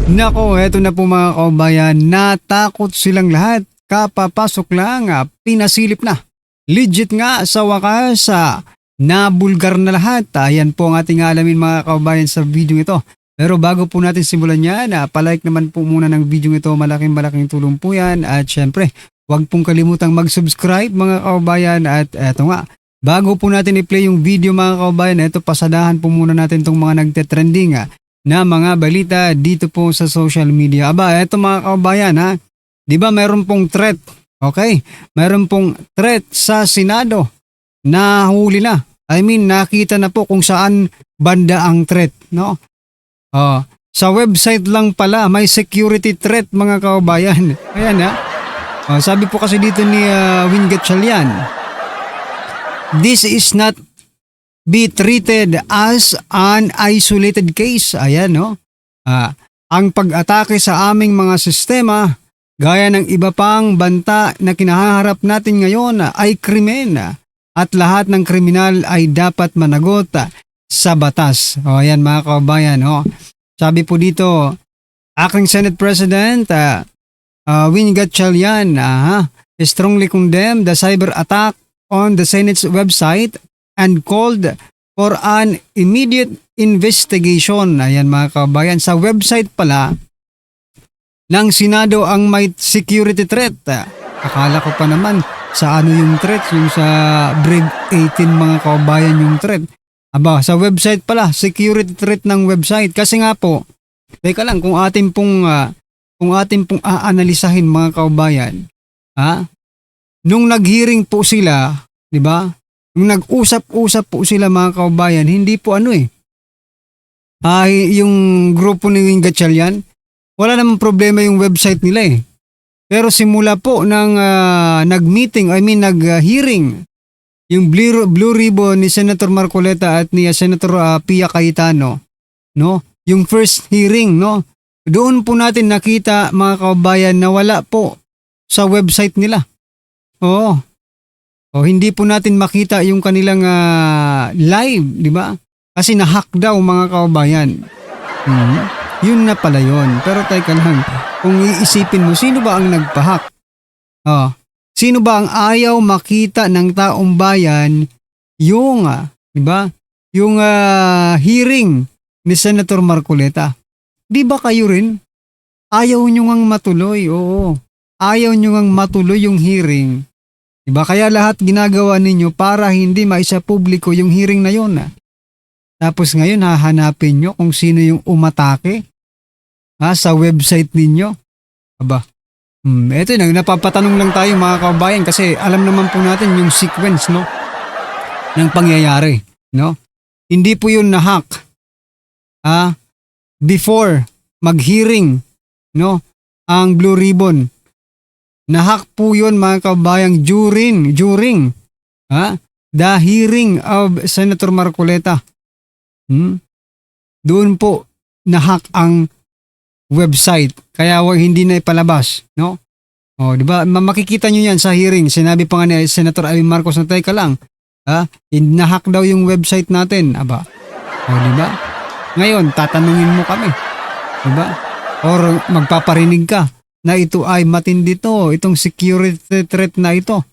Nako, eto na po mga kabayan, natakot silang lahat. Kapapasok lang, pinasilip na. Legit nga sa wakas, nabulgar na lahat. Ayan po ang ating alamin mga kabayan sa video ito. Pero bago po natin simulan yan, palike naman po muna ng video ito. Malaking tulong po yan. At syempre, huwag pong kalimutang mag-subscribe mga kabayan. At eto nga, bago po natin i-play yung video mga kabayan, eto pasadahan po muna natin itong mga nagte-trending na mga balita dito po sa social media. Aba, eto mga kabayan ha. 'Di ba mayroon pong threat? Okay? Mayroon pong threat sa Senado. Nahuli na. I mean, nakita na po kung saan banda ang threat, no? Sa website lang pala may security threat mga kabayan. Ayan ha. Sabi po kasi dito ni Win Gatchalian, this is not be treated as an isolated case. Ayan, no? Ang pag-atake sa aming mga sistema, gaya ng iba pang banta na kinaharap natin ngayon ay krimen at lahat ng kriminal ay dapat managot sa batas. Ayan mga kabayan. Sabi po dito, Acting Senate President Win Gatchalian strongly condemned the cyber attack on the Senate's website and called for an immediate investigation. Ayan mga kabayan, sa website pala ng Senado ang may security threat. Akala ko pa naman sa ano yung threat, yung sa Brave 18 mga kabayan yung threat. Aba, sa website pala, security threat ng website. Kasi nga po, teka lang, kung atin pong aanalisahin mga kabayan, nung nag-hearing po sila, di ba? Nung nag-usap-usap po sila mga kabayan, hindi po yung grupo ni Win Gatchalian, wala namang problema yung website nila eh. Pero simula po ng nag-hearing, yung Blue Ribbon ni Senator Marcoleta at ni Senator Pia Cayetano, no? Yung first hearing, no? Doon po natin nakita mga kabayan na wala po sa website nila. Hindi po natin makita yung kanilang live, di ba? Kasi na-hack daw mga kabayan. Yun na pala yun. Pero teka lang, kung iisipin mo, sino ba ang nagpa-hack? Sino ba ang ayaw makita ng taong bayan yung, di ba? Yung hearing ni Senator Marcoleta? Di ba kayo rin? Ayaw nyo ngang matuloy, oo. Ayaw nyo ngang matuloy yung hearing. Diba? Kaya lahat ginagawa ninyo para hindi maisa-publiko yung hearing na yun. Tapos ngayon hahanapin nyo kung sino yung umatake sa website ninyo. Aba, eto na, napapatanong lang tayo mga kabayan kasi alam naman po natin yung sequence, no, ng pangyayari, no? Hindi po yun na-hack before mag-hearing, no, ang Blue Ribbon. Nahack po yun mga kabayang during the hearing of Senator Marcoleta. Doon po nahack ang website kaya hindi na ipalabas, no? Di ba? Makikita nyo yan sa hearing. Sinabi pa nga ni Senator Amy Marcos na teka lang, nahack daw yung website natin. Aba. Di ba? Ngayon tatanungin mo kami. Di ba? Or magpaparinig ka na ito ay matindi to, itong security threat na ito.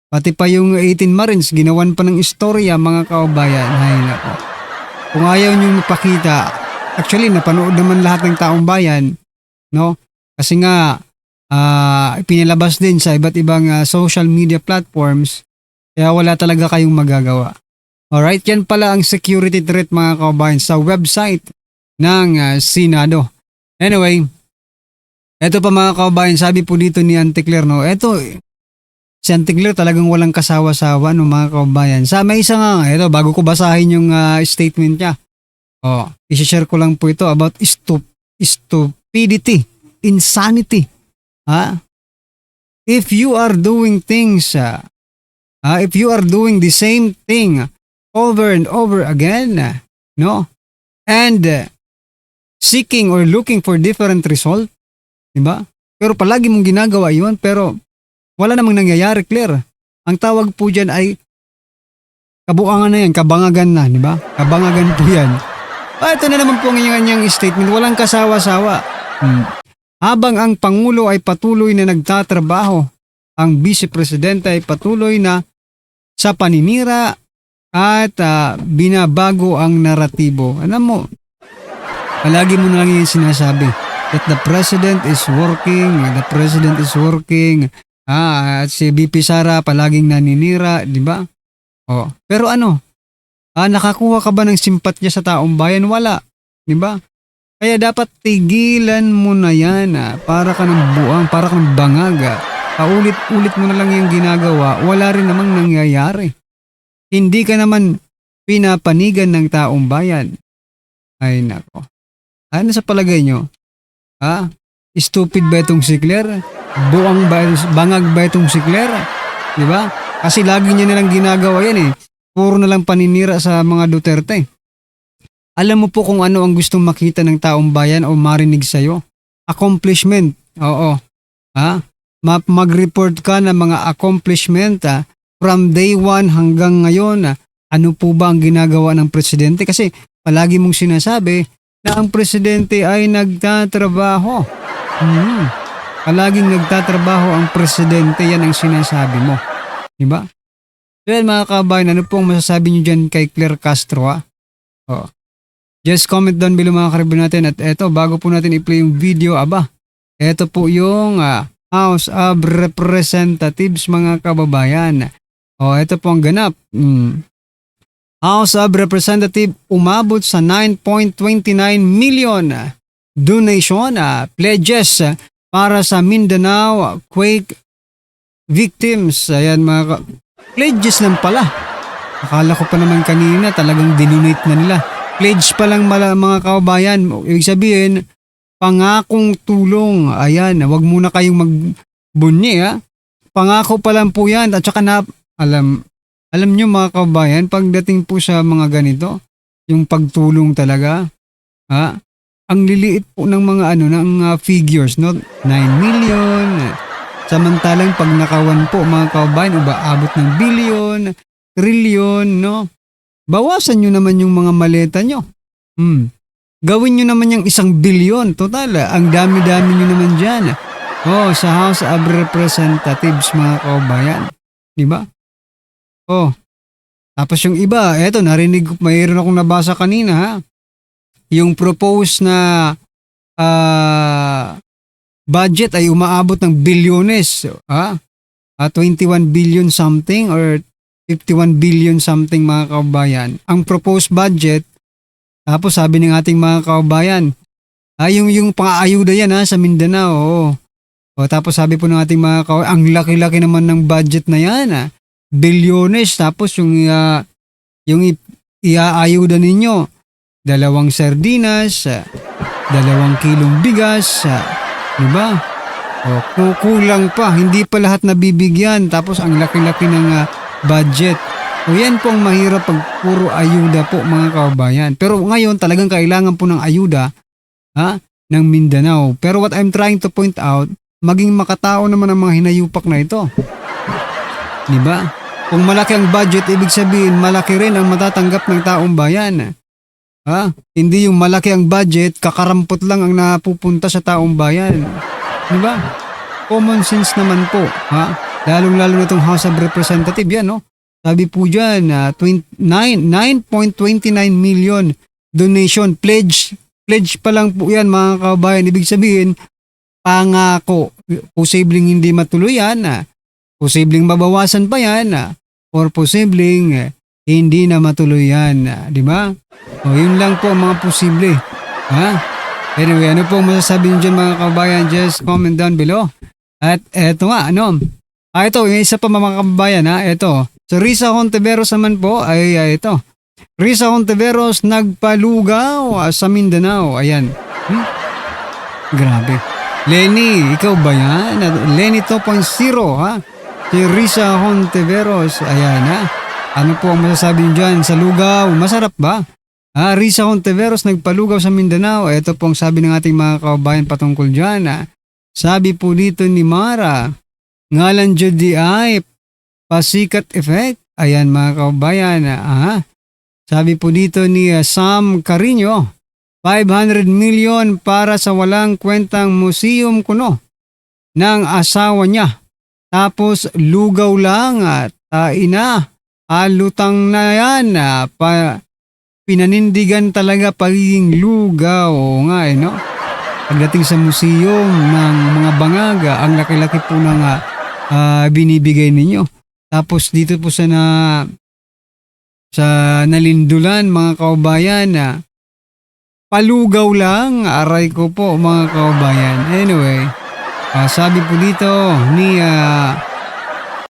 Pati pa yung 18 Marines, ginawan pa ng istorya mga kabayan. Hay nako. Kung ayaw nyo ipakita, actually napanood naman lahat ng taong bayan, no? Kasi nga, pinilabas din sa iba't ibang social media platforms, kaya wala talaga kayong magagawa. Alright, yan pala ang security threat mga kabayan sa website ng Senado. Anyway, eto pa mga kabayan, sabi po dito ni Auntie Claire, no? Si Auntie Claire talagang walang kasawa-sawa, no mga kabayan. Sa may isa nga, eto, bago ko basahin yung statement niya. I-share ko lang po ito about stupidity, insanity. If you are doing things, if you are doing the same thing over and over again, no? And seeking or looking for different result, diba? Pero palagi mong ginagawa yun, pero wala namang nangyayari, Claire. Ang tawag po dyan ay kabuangan na yan, kabangagan na, diba? Kabangagan po yan. Ito na naman po ang kanyang statement, walang kasawa-sawa. Hmm. Habang ang Pangulo ay patuloy na nagtatrabaho, ang Vice Presidente ay patuloy na sa paninira at binabago ang naratibo. Alam mo, palagi mo na lang yung sinasabi that the President is working. At si VP Sara palaging naninira, di ba? Pero nakakuha ka ba ng simpatya sa taong bayan? Wala, di ba? Kaya dapat tigilan mo na yan, para ka ng buang, para ka ng bangag. Paulit-ulit mo na lang yung ginagawa, wala rin namang nangyayari. Hindi ka naman pinapanigan ng taong bayan. Ay nako. Ano sa palagay nyo? Stupid ba itong si Claire? Bangag ba itong si Claire? Di ba? Kasi lagi niya nalang ginagawa yan Puro na lang paninira sa mga Duterte. Alam mo po kung ano ang gustong makita ng taong bayan o marinig sa'yo? Accomplishment. Oo. Mag-report ka ng mga accomplishment from day 1 hanggang ngayon. Ano po ba ang ginagawa ng presidente? Kasi palagi mong sinasabi na ang presidente ay nagtatrabaho. Palaging nagtatrabaho ang presidente, yan ang sinasabi mo. Diba? So yan mga kabayan, ano po ang masasabi nyo dyan kay Claire Castro? Just comment down below mga karibo natin. At eto, bago po natin i-play yung video, eto po yung House of Representatives mga kababayan. Eto po ang ganap. House of Representatives umabot sa 9.29 million donation pledges para sa Mindanao quake victims. Ayan pledges lang pala. Akala ko pa naman kanina talagang dinonate na nila. Pledge pa lang mga kababayan. Ibig sabihin, pangakong tulong. Ayan, wag muna kayong magbunyi Pangako pa lang po yan. At saka alam nyo mga kababayan, pagdating po sa mga ganito, yung pagtulong talaga, ang liliit po ng mga ng figures, no? 9 million. Samantalang pag nakawan po mga kababayan, umaabot ng billion, trillion, no? Bawasan nyo naman yung mga maleta nyo. Gawin nyo naman yung 1 billion. Total, ang dami-dami nyo naman dyan. Sa House of Representatives mga kababayan. Diba? Tapos yung iba, eto narinig, mayroon akong nabasa kanina yung proposed na budget ay umaabot ng bilyones. 21 billion something or 51 billion something mga kababayan. Ang proposed budget, tapos sabi ng ating mga kababayan, yung pang-aayuda yan sa Mindanao. Tapos sabi po ng ating mga kababayan, ang laki-laki naman ng budget na yan. Bilyones, tapos yung iaayuda ninyo, 2 sardinas, 2 kilong bigas, diba? Kulang pa, hindi pa lahat nabibigyan, tapos ang laki-laki ng budget. Yan po ang mahirap pag puro ayuda po mga kababayan. Pero ngayon talagang kailangan po ng ayuda ng Mindanao. Pero what I'm trying to point out, maging makatao naman ang mga hinayupak na ito. Diba? Kung malaki ang budget, ibig sabihin malaki rin ang matatanggap ng taong bayan. Hindi yung malaki ang budget, kakarampot lang ang napupunta sa taong bayan. Diba? Common sense naman po. Lalong-lalo na itong House of Representatives yan, no? Sabi po dyan, 9.29 million donation pledge. Pledge pa lang po yan mga kababayan. Ibig sabihin, pangako. Posibleng hindi matuloy yan. Posibleng mabawasan pa yan. Or posibleng hindi na matuloy yan. Di ba? Yun lang po ang mga posible. Anyway, ano po masasabi nyo dyan mga kababayan? Just comment down below. At eto nga, ito, yung isa pa mga kababayan, ito. So, Risa Hontiveros naman po ay ito. Risa Hontiveros nagpalugaw sa Mindanao. Ayan. Grabe. Lenny, ikaw ba yan? Lenny 2.0, Si Risa Hontiveros. Ayan, Ano po ang masasabi nyo dyan sa lugaw? Masarap ba? Risa Hontiveros nagpalugaw sa Mindanao. Ito po ang sabi ng ating mga kababayan patungkol dyan. Sabi po dito ni Mara, ngalan Judy ay pasikat effect. Ayan mga kababayan. Sabi po dito ni Sam Carino, 500 million para sa walang kwentang museum kuno ng asawa niya. Tapos lugaw lang at ina, lutang na yan. Pinanindigan talaga pagiging lugaw. Oo nga no? Pagdating sa museum ng mga bangaga, ang laki-laki po ng binibigay ninyo. Tapos dito po sa nalindulan mga kaubayan palugaw lang, aray ko po mga kaubayan. Anyway, sabi po dito ni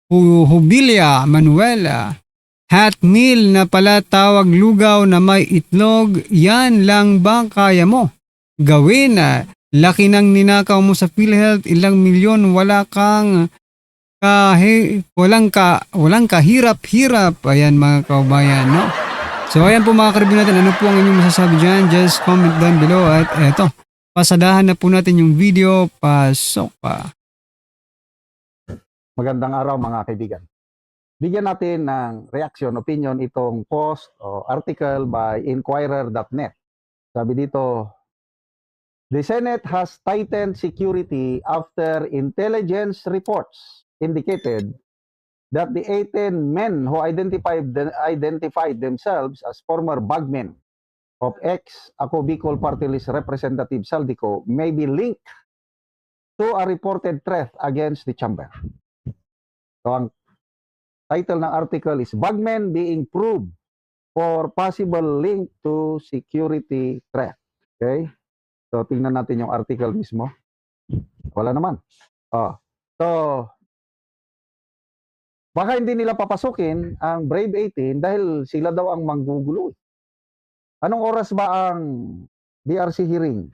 Hubilia Manuel, hot meal na pala tawag lugaw na may itlog, yan lang ba kaya mo gawin? Laki ng ninakaw mo sa PhilHealth, ilang milyon, walang kahirap-hirap. Ayan mga kaubayan, no? So ayan po mga karibu natin, ano po ang inyong masasabi dyan? Just comment down below at eto, pasadahan na po natin yung video. Pasok pa. Magandang araw mga kaibigan. Bigyan natin ng reaction, opinion itong post o article by Inquirer.net. Sabi dito, the Senate has tightened security after intelligence reports indicated that the 18 men who identified themselves as former bagmen of ex-Ako Bicol Party List Representative Saldico may be linked to a reported threat against the chamber. So ang title ng article is Bagmen Being Probed for Possible Link to Security Threat. Okay? So tingnan natin yung article mismo. Wala naman. So baka hindi nila papasukin ang Brave 18 dahil sila daw ang manggugulo. Anong oras ba ang BRC hearing?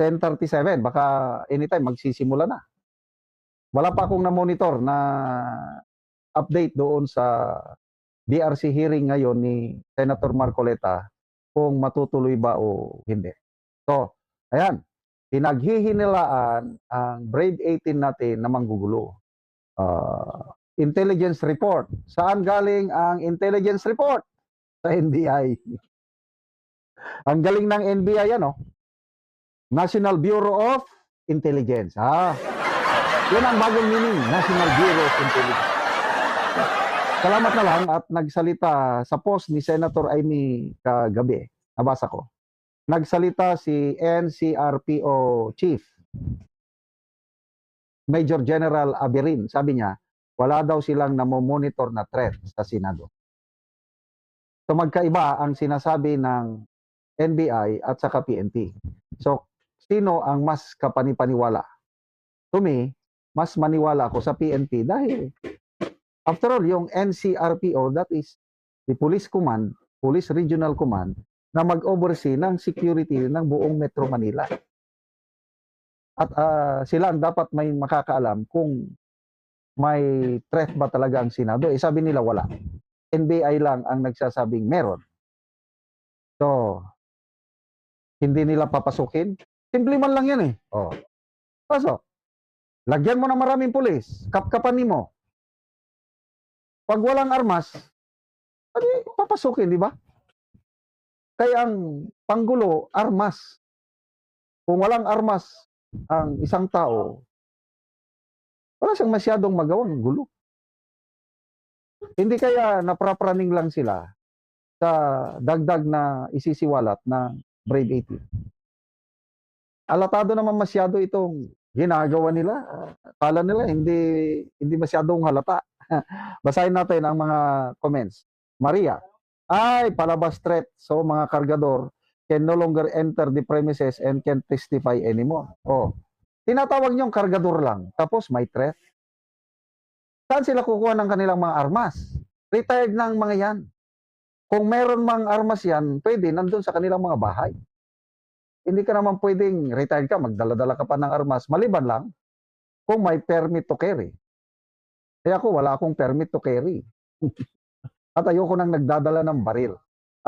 10:37. Baka anytime magsisimula na. Wala pa akong na-monitor na update doon sa BRC hearing ngayon ni Senator Marcoleta kung matutuloy ba o hindi. So, ayan. Pinaghihinilaan ang Brave 18 natin na manggugulo. Intelligence report. Saan galing ang intelligence report? Sa NBI. Ang galing ng NBI ano? National Bureau of Intelligence. Yan ang bagong meaning, National Bureau of Intelligence. Salamat na lang at nagsalita sa post ni Senator Amy kagabi. Nabasa ko. Nagsalita si NCRPO Chief Major General Aberin. Sabi niya, wala daw silang namomonitor na threat sa Senado. So magkaiba ang sinasabi ng NBI at saka PNP. So sino ang mas kapanipaniwala? To me, mas maniwala ako sa PNP dahil after all, yung NCRPO, that is the Police Command, Police Regional Command, na mag-oversee ng security ng buong Metro Manila. At sila ang dapat may makakaalam kung may threat ba talaga ang Senado. Sabi nila wala. NBI lang ang nagsasabing meron. So, hindi nila papasukin. Simple man lang yan eh. Pasok. Lagyan mo ng maraming pulis. Kapkapan mo. Pag walang armas, papasukin, di ba? Kaya ang panggulo, armas. Kung walang armas ang isang tao, wala siyang masyadong magawang gulo. Hindi kaya naprapraning lang sila sa dagdag na isisiwalat ng Brave 18. Alatado naman masyado itong ginagawa nila. Kala nila hindi masyadong halata. Basahin natin ang mga comments. Maria, palabas threat. So mga kargador can no longer enter the premises and can testify anymore. Tinatawag niyong kargador lang. Tapos may threat. Saan sila kukuha ng kanilang mga armas? Retired ng mga yan. Kung meron mang armas yan, pwede nandun sa kanilang mga bahay. Hindi ka naman pwedeng retired ka, magdala-dala ka pa ng armas. Maliban lang kung may permit to carry. Kaya ako, wala akong permit to carry. At ayoko nang nagdadala ng baril.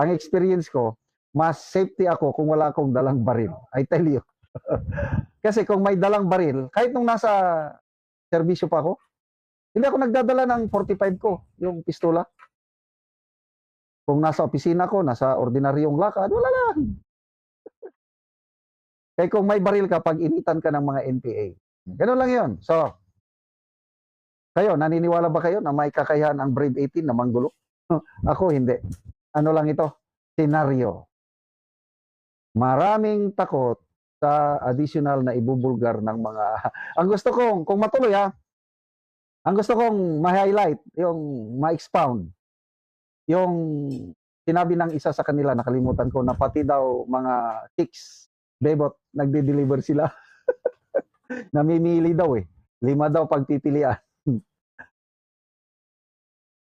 Ang experience ko, mas safety ako kung wala akong dalang baril. I tell you. Kasi kung may dalang baril, kahit nung nasa serbisyo pa ako, hindi ako nagdadala ng 45 ko, yung pistola. Kung nasa opisina ko, nasa ordinaryong lakad, wala lang. Kaya kung may baril ka, pag initan ka ng mga NPA. Ganun lang yun. So, kayo, naniniwala ba kayo na may kakayahan ang Brave 18 na manggulo? Ako, hindi. Ano lang ito? Senaryo. Maraming takot sa additional na ibubulgar ng mga... Ang gusto kong, kung matuloy ang gusto kong ma-highlight, yung ma-expound, yung sinabi ng isa sa kanila, nakalimutan ko, na pati daw mga chicks, bebot, nagde-deliver sila. Namimili daw 5 daw pagpipilian.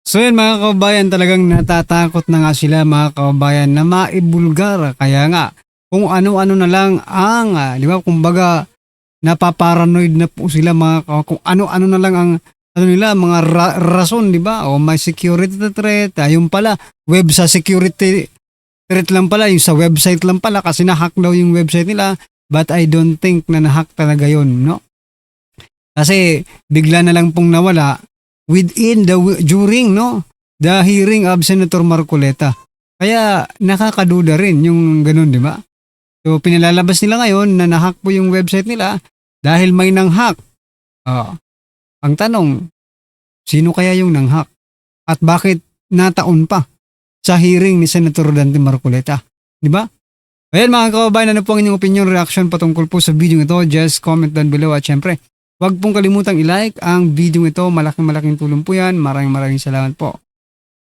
So yan mga kababayan, talagang natatakot na nga sila mga kababayan na maibulgar. Kaya nga, kung ano-ano na lang ang, di ba, kumbaga, napaparanoid na po sila kung ano-ano na lang ang ano nila, mga rason, di ba? O may security threat, yung pala, web sa security threat lang pala, yung sa website lang pala kasi nahack daw yung website nila, but I don't think na nahack talaga yun, no? Kasi bigla na lang pong nawala during, no, the hearing of Senator Marcoleta. Kaya nakakaduda rin yung ganun, di ba? So pinalalabas nila ngayon na nahack po yung website nila dahil may nanghack. Ang tanong, sino kaya yung nanghack? At bakit nataon pa sa hearing ni Senator Dante Marcoleta? Di ba? Ayan mga kababayan, ano po ang inyong opinion, reaction patungkol po sa video ito? Just comment down below at syempre, huwag pong kalimutang i-like ang video ito. Malaking tulong po yan. Maraming salamat po.